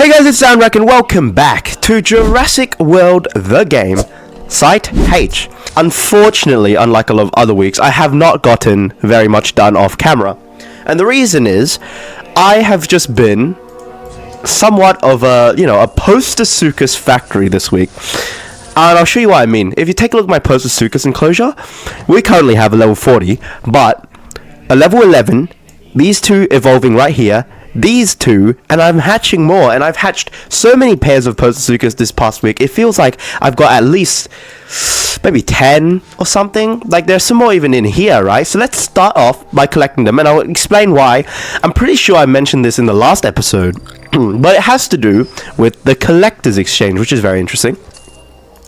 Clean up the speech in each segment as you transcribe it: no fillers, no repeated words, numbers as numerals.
Hey guys, it's Soundwreck and welcome back to Jurassic World the game, Site H. Unfortunately, unlike a lot of other weeks, I have not gotten very much done off camera. And the reason is, I have just been somewhat of a post-Suchus factory this week. And I'll show you what I mean. If you take a look at my post-Suchus enclosure, we currently have a level 40, but a level 11, these two evolving right here, these two, and I'm hatching more, and I've hatched so many pairs of post-Suchus this past week. It feels like I've got at least maybe 10 or something. Like there's some more even in here, right? So let's start off by collecting them, and I'll explain why. I'm pretty sure I mentioned this in the last episode, but it has to do with the collector's exchange, which is very interesting.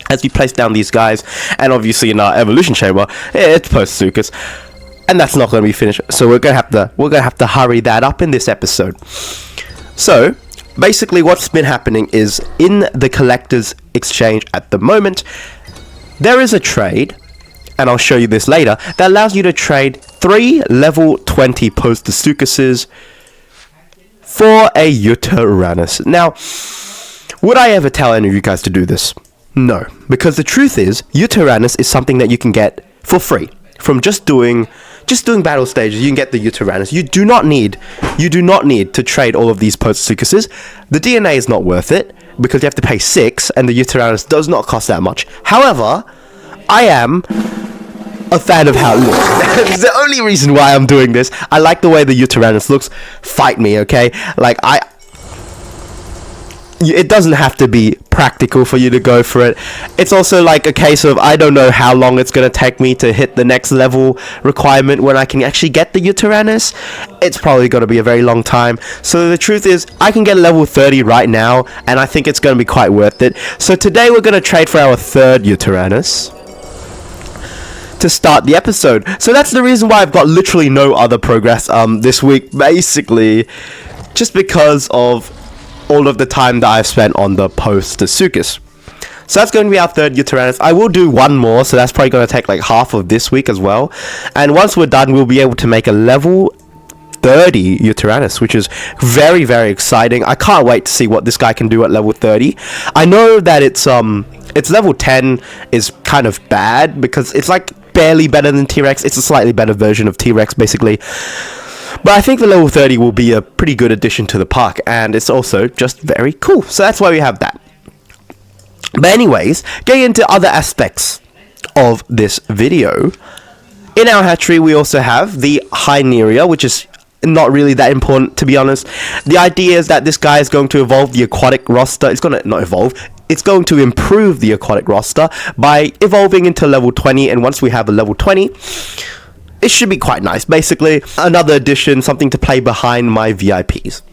As we place down these guys, and obviously in our evolution chamber, it's post-Suchus. And that's not going to be finished, so we're gonna have to hurry that up in this episode. So basically, what's been happening is in the collector's exchange at the moment, there is a trade, and I'll show you this later, that allows you to trade 3 level 20 post-Suchuses for a Utaranus. Now, would I ever tell any of you guys to do this? No, because the truth is, Utaranus is something that you can get for free from just doing battle stages. You can get the Utaranus. You do not need to trade all of these post-Suchuses. The DNA is not worth it because you have to pay 6, and the Utaranus does not cost that much. However, I am a fan of how it looks. It's the only reason why I'm doing this. I like the way the Utaranus looks. Fight me, okay? Like it doesn't have to be practical for you to go for it. It's also like a case of I don't know how long it's going to take me to hit the next level requirement when I can actually get the Utaranus. It's probably going to be a very long time. So the truth is, I can get level 30 right now, and I think it's going to be quite worth it. So today we're going to trade for our 3rd Utaranus to start the episode. So that's the reason why I've got literally no other progress this week, basically, just because of all of the time that I've spent on the post-Suchus. So that's going to be our 3rd Utaranus. I will do one more, so that's probably going to take like half of this week as well. And once we're done, we'll be able to make a level 30 Utaranus, which is very, very exciting. I can't wait to see what this guy can do at level 30. I know that it's level 10 is kind of bad because it's like barely better than T-Rex. It's a slightly better version of T-Rex, basically. But I think the level 30 will be a pretty good addition to the park, and it's also just very cool. So that's why we have that. But anyways, getting into other aspects of this video. In our hatchery, we also have the Hyneria, which is not really that important, to be honest. The idea is that this guy is going to evolve the aquatic roster. It's going to not evolve. It's going to improve the aquatic roster by evolving into level 20, and once we have a level 20... it should be quite nice. Basically, another addition, something to play behind my VIPs.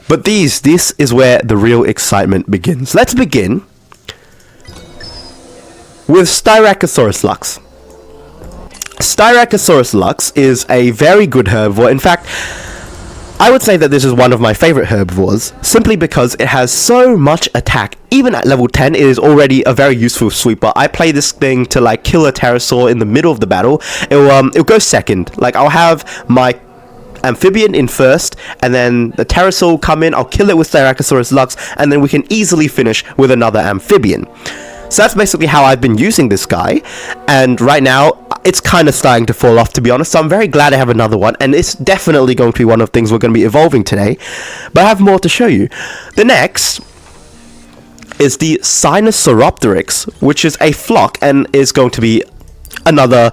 But this is where the real excitement begins. Let's begin with Styracosaurus Lux. Styracosaurus Lux is a very good herbivore. In fact, I would say that this is one of my favorite herbivores, simply because it has so much attack. Even at level 10, it is already a very useful sweeper. I play this thing to like kill a pterosaur in the middle of the battle. It'll go second. Like I'll have my amphibian in first, and then the pterosaur will come in. I'll kill it with Styracosaurus Lux, and then we can easily finish with another amphibian. So that's basically how I've been using this guy, and right now it's kind of starting to fall off, to be honest. So I'm very glad I have another one, and it's definitely going to be one of the things we're going to be evolving today. But I have more to show you. The next is the Sinosauropteryx, which is a flock and is going to be another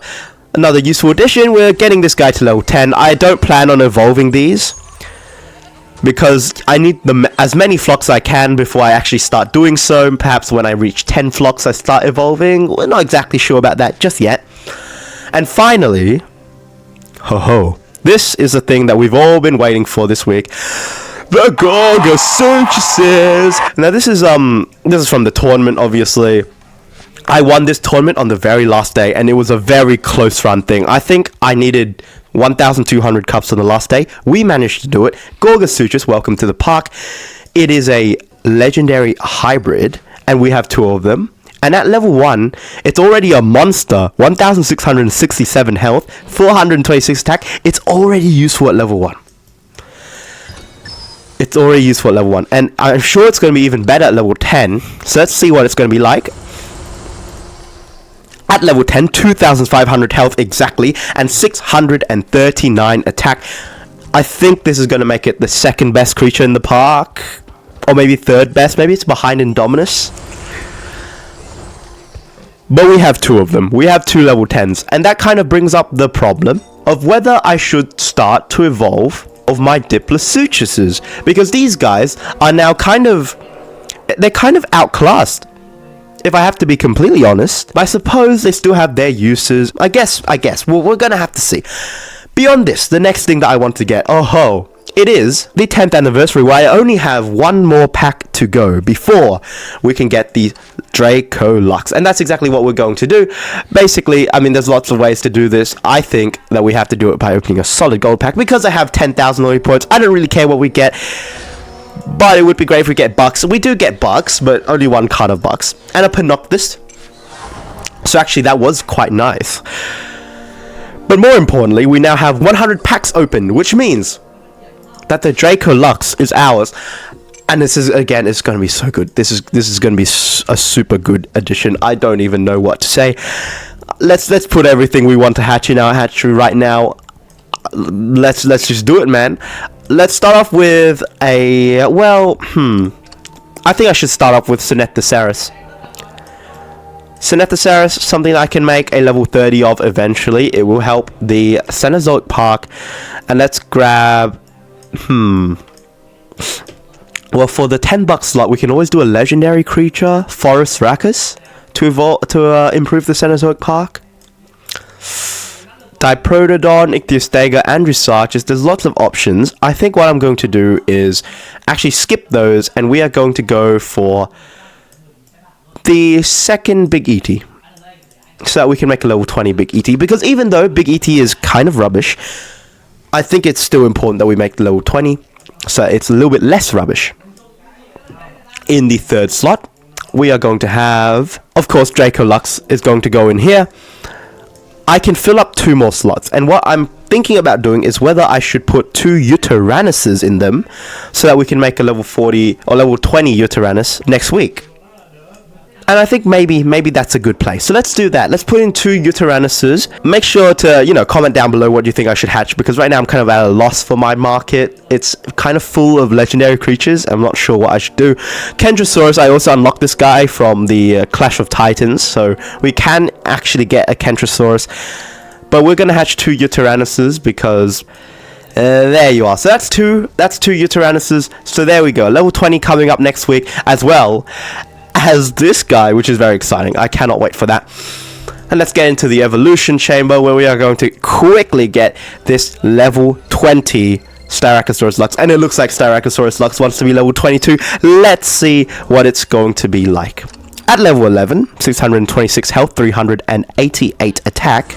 useful addition. We're getting this guy to level 10. I don't plan on evolving these because I need as many flocks as I can before I actually start doing so. Perhaps when I reach 10 flocks I start evolving. We're not exactly sure about that just yet. And finally, this is the thing that we've all been waiting for this week. The GORGOSUCHUS. Now this is from the tournament, obviously. I won this tournament on the very last day, and it was a very close run thing. I think I needed 1,200 cups on the last day. We managed to do it. GORGOSUCHUS, welcome to the park. It is a legendary hybrid, and we have 2 of them. And at level 1, it's already a monster. 1,667 health, 426 attack. It's already useful at level 1. It's already useful at level 1. And I'm sure it's going to be even better at level 10. So let's see what it's going to be like. At level 10, 2,500 health exactly, and 639 attack. I think this is going to make it the second best creature in the park. Or maybe third best. Maybe it's behind Indominus. But we have two of them. We have two level 10s. And that kind of brings up the problem of whether I should start to evolve of my Diplosuchuses. Because these guys are now they're kind of outclassed. If I have to be completely honest. But I suppose they still have their uses. I guess. Well, we're gonna have to see. Beyond this, the next thing that I want to get. It is the 10th anniversary, where I only have one more pack to go before we can get the Dracolux. And that's exactly what we're going to do. Basically, I mean, there's lots of ways to do this. I think that we have to do it by opening a solid gold pack. Because I have 10,000 loyalty points, I don't really care what we get. But it would be great if we get bucks. We do get bucks, but only one card of bucks. And a Panoptis. So actually, that was quite nice. But more importantly, we now have 100 packs open, which means that the Dracolux is ours. And this is, again, it's going to be so good. This is going to be a super good addition. I don't even know what to say. Let's put everything we want to hatch in our hatchery right now. Let's just do it, man. Let's start off with a, I think I should start off with Sinethosaurus. Sinethosaurus, something I can make a level 30 of eventually. It will help the Cenozoic Park. And let's grab, well, for the $10 slot, we can always do a legendary creature, Forest Rackus, to improve the Cenozoic Park. Diprotodon, Ichthyostega, and Dressarchus. There's lots of options. I think what I'm going to do is actually skip those, and we are going to go for the second Big ET, so that we can make a level 20 Big ET. Because even though Big ET is kind of rubbish, I think it's still important that we make the level 20, so it's a little bit less rubbish. In the third slot, we are going to have, of course, Dracolux is going to go in here. I can fill up 2 more slots, and what I'm thinking about doing is whether I should put 2 Uterannuses in them, so that we can make a level 40 or level 20 Uterannus next week. And I think maybe that's a good place. So let's do that. Let's put in 2 Uterannuses. Make sure to, comment down below what you think I should hatch, because right now I'm kind of at a loss for my market. It's kind of full of legendary creatures. I'm not sure what I should do. Kentrosaurus, I also unlocked this guy from the Clash of Titans, so we can actually get a Kentrosaurus. But we're going to hatch 2 Uterannuses because there you are. So that's two Uterannuses. So there we go. Level 20 coming up next week, as well as this guy, which is very exciting. I cannot wait for that. And let's get into the evolution chamber, where we are going to quickly get this level 20 Styracosaurus Lux. And it looks like Styracosaurus Lux wants to be level 22. Let's see what it's going to be like. At level 11, 626 health, 388 attack.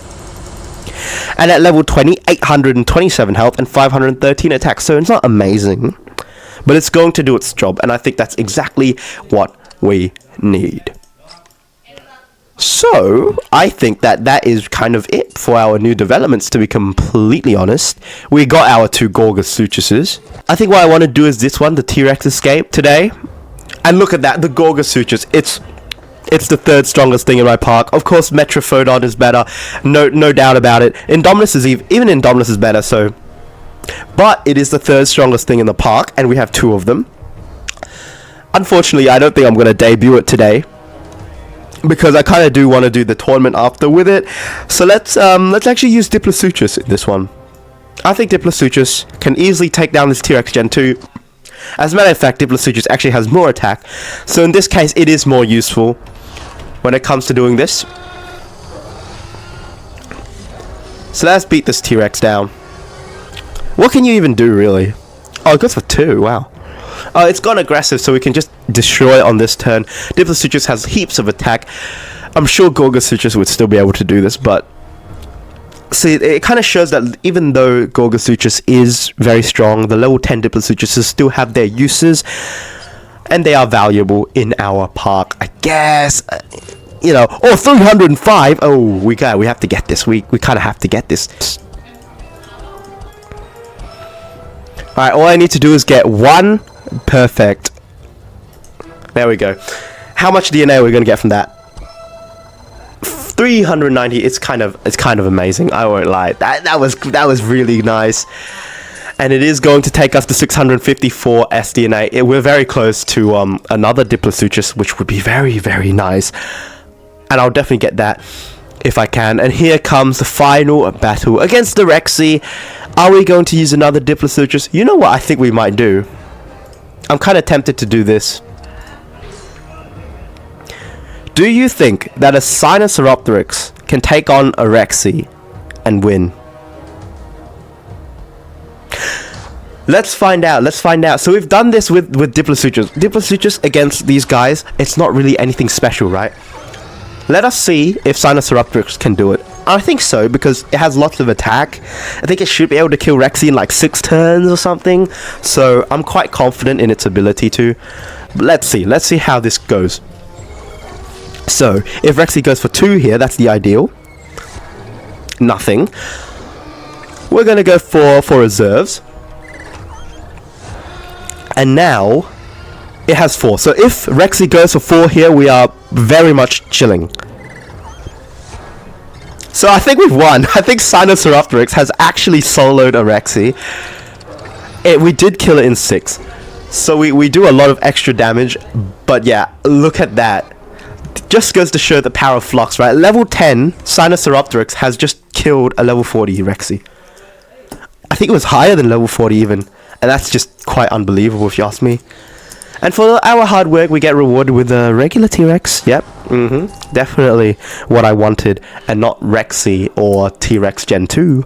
And at level 20, 827 health and 513 attack. So it's not amazing, but it's going to do its job. And I think that's exactly what we need. So I think that is kind of it for our new developments, to be completely honest. We got our 2 Gorgosuchuses. I think what I want to do is this one, the T-Rex Escape, today. And look at that, the Gorgosuchus. It's the 3rd strongest thing in my park. Of course, Metrophodon is better, no doubt about it. Indominus is even Indominus is better. So, but it is the 3rd strongest thing in the park, and we have 2 of them. Unfortunately, I don't think I'm going to debut it today, because I kind of do want to do the tournament after with it. So let's actually use Diplosuchus in this one. I think Diplosuchus can easily take down this T-Rex Gen 2. As a matter of fact, Diplosuchus actually has more attack. So in this case, it is more useful when it comes to doing this. So let's beat this T-Rex down. What can you even do, really? Oh, it goes for 2, wow. It's gone aggressive, so we can just destroy it on this turn. Diplosuchus has heaps of attack. I'm sure Gorgosuchus would still be able to do this, but see, it kind of shows that even though Gorgosuchus is very strong, the level 10 Diplosuchuses still have their uses, and they are valuable in our park, I guess. Oh, 305. Oh, we have to get this. We kind of have to get this. Alright, all I need to do is get one perfect. There we go. How much DNA are we going to get from that? 390. It's kind of amazing. I won't lie. That was really nice. And it is going to take us to 654 SDNA. We're very close to another Diplosuchus, which would be very, very nice. And I'll definitely get that if I can. And here comes the final battle against the Rexy. Are we going to use another Diplosuchus? You know what I think we might do? I'm kind of tempted to do this. Do you think that a Sinosauropteryx can take on a Rexy and win? Let's find out. Let's find out. So we've done this with Diplosuchus. Diplosuchus against these guys, it's not really anything special, right? Let us see if Sinosauropteryx can do it. I think so, because it has lots of attack. I think it should be able to kill Rexy in like 6 turns or something. So I'm quite confident in its ability to. But let's see. Let's see how this goes. So if Rexy goes for 2 here, that's the ideal. Nothing. We're going to go for reserves. And now it has 4. So if Rexy goes for 4 here, we are very much chilling. So I think we've won. I think Sinosauropteryx has actually soloed a Rexy. We did kill it in 6. So we do a lot of extra damage. But yeah, look at that. It just goes to show the power of Flux, right? Level 10, Sinosauropteryx has just killed a level 40 Rexy. I think it was higher than level 40 even. And that's just quite unbelievable if you ask me. And for our hard work, we get rewarded with a regular T-Rex. Yep. Definitely what I wanted. And not Rexy or T-Rex Gen 2.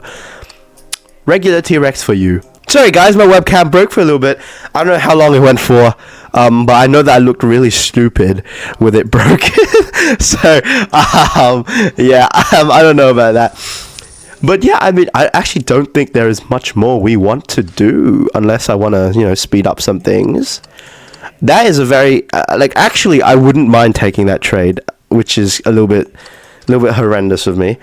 Regular T-Rex for you. Sorry guys, my webcam broke for a little bit. I don't know how long it went for. But I know that I looked really stupid with it broken. So, yeah, I don't know about that. But yeah, I mean, I actually don't think there is much more we want to do unless I want to, speed up some things. That is a very actually, I wouldn't mind taking that trade, which is a little bit horrendous of me.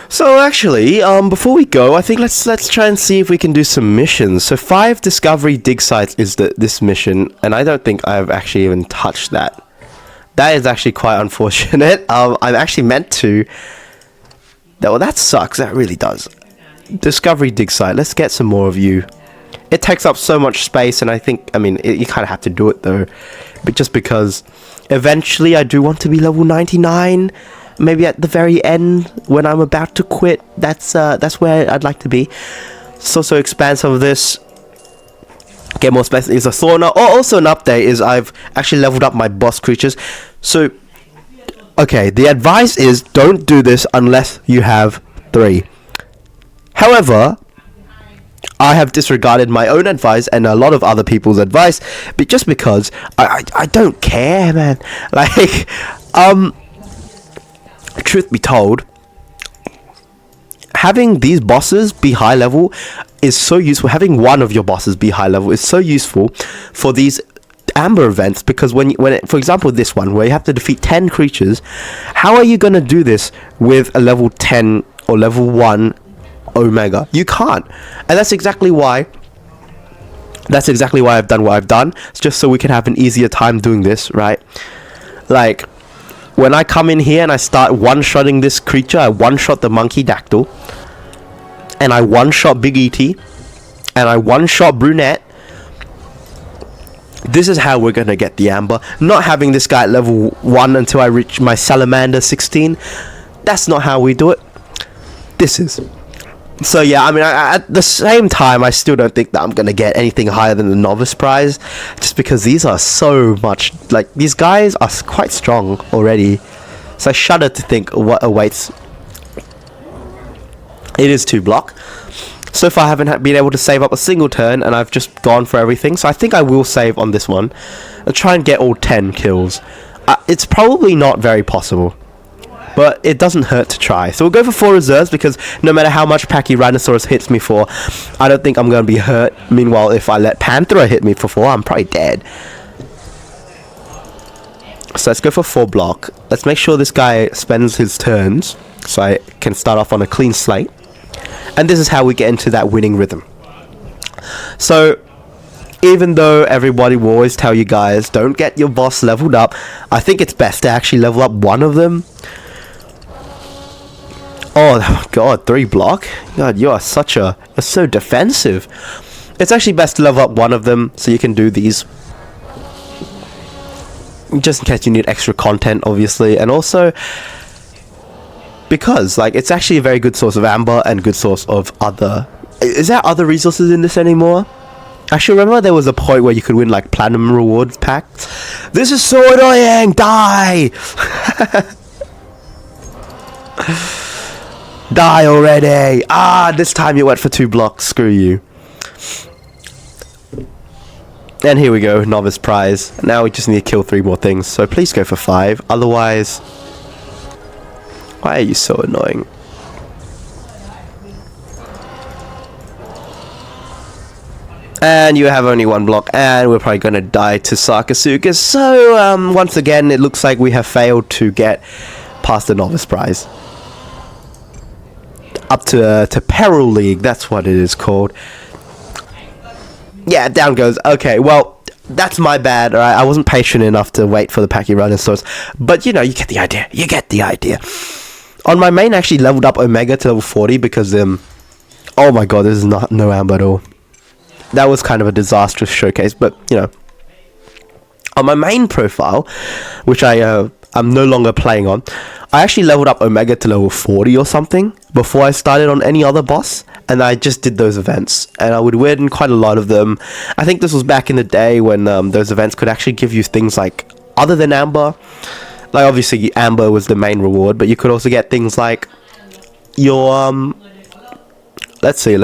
So actually, before we go, I think let's try and see if we can do some missions. So 5 discovery dig sites is this mission, and I don't think I've actually even touched that. That is actually quite unfortunate. I'm actually meant to. Well, that sucks. That really does. Discovery dig site. Let's get some more of you. It takes up so much space, and you kind of have to do it though. But just because eventually I do want to be level 99, maybe at the very end when I'm about to quit. That's where I'd like to be. So expand some of this. Get more space. Is a sauna. Also an update is I've actually leveled up my boss creatures. So. Okay, the advice is don't do this unless you have 3. However, I have disregarded my own advice and a lot of other people's advice, but just because I don't care, man. Truth be told, having these bosses be high level is so useful. Having one of your bosses be high level is so useful for these Amber events, because for example this one where you have to defeat 10 creatures, how are you going to do this with a level 10 or level 1 Omega? You can't. And that's exactly why I've done what I've done. It's just so we can have an easier time doing this, right? Like when I come in here and I start one-shotting this creature, I one-shot the Monkey Dactyl, and I one-shot Big ET, and I one-shot Brunette. This is how we're going to get the Amber. Not having this guy at level 1 until I reach my Salamander 16. That's not how we do it. This is. So yeah, at the same time, I still don't think that I'm going to get anything higher than the Novice Prize. Just because these are so much... these guys are quite strong already. So I shudder to think what awaits. It is 2 block. So far I haven't been able to save up a single turn, and I've just gone for everything. So I think I will save on this one. I'll try and get all 10 kills. It's probably not very possible, but it doesn't hurt to try. So we'll go for 4 reserves, because no matter how much Pachyrhinosaurus hits me for, I don't think I'm going to be hurt. Meanwhile, if I let Panthera hit me for 4, I'm probably dead. So let's go for 4 block. Let's make sure this guy spends his turns, so I can start off on a clean slate. And this is how we get into that winning rhythm. So even though everybody will always tell you guys don't get your boss leveled up, I think it's best to actually level up one of them. Oh god, 3 block? God, you're so defensive. It's actually best to level up one of them so you can do these. Just in case you need extra content, obviously. And also, because, like, it's actually a very good source of amber and good source of other... Is there other resources in this anymore? Actually, remember there was a point where you could win, like, platinum rewards packs? This is so annoying! Die! Die already! Ah, this time you went for 2 blocks. Screw you. And here we go, novice prize. Now we just need to kill 3 more things, so please go for 5. Otherwise... Why are you so annoying? And you have only 1 block, and we're probably gonna die to GORGOSUCHUS. So, once again, it looks like we have failed to get past the novice prize. Up to Peril League, that's what it is called. Yeah, down goes. Okay, well, that's my bad, alright? I wasn't patient enough to wait for the Pachyrhinosaurus. But, you know, you get the idea. You get the idea. On my main, I actually leveled up Omega to level 40 because, oh my god, this is no amber at all. That was kind of a disastrous showcase, but, you know. On my main profile, which I'm no longer playing on, I actually leveled up Omega to level 40 or something before I started on any other boss. And I just did those events, and I would win quite a lot of them. I think this was back in the day when those events could actually give you things like, other than amber, like obviously amber was the main reward, but you could also get things like your let's see.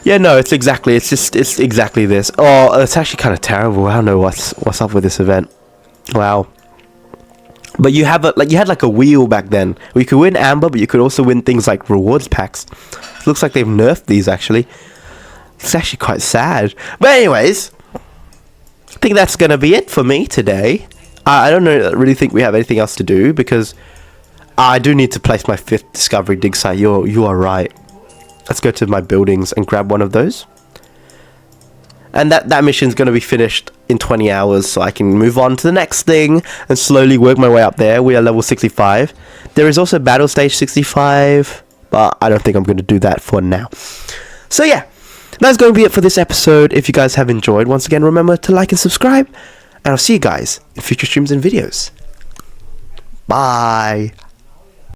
Yeah, no, it's exactly this. Oh, it's actually kind of terrible. I don't know what's up with this event. Wow. But you had like a wheel back then where you could win amber, but you could also win things like rewards packs. Looks like they've nerfed these actually. It's actually quite sad. But anyways, I think that's gonna be it for me today. I don't really think we have anything else to do because I do need to place my 5th discovery dig site. You are right. Let's go to my buildings and grab one of those. And that mission's going to be finished in 20 hours, so I can move on to the next thing and slowly work my way up there. We are level 65. There is also battle stage 65, but I don't think I'm going to do that for now. So yeah, that's going to be it for this episode. If you guys have enjoyed, once again, remember to like and subscribe, and I'll see you guys in future streams and videos. Bye.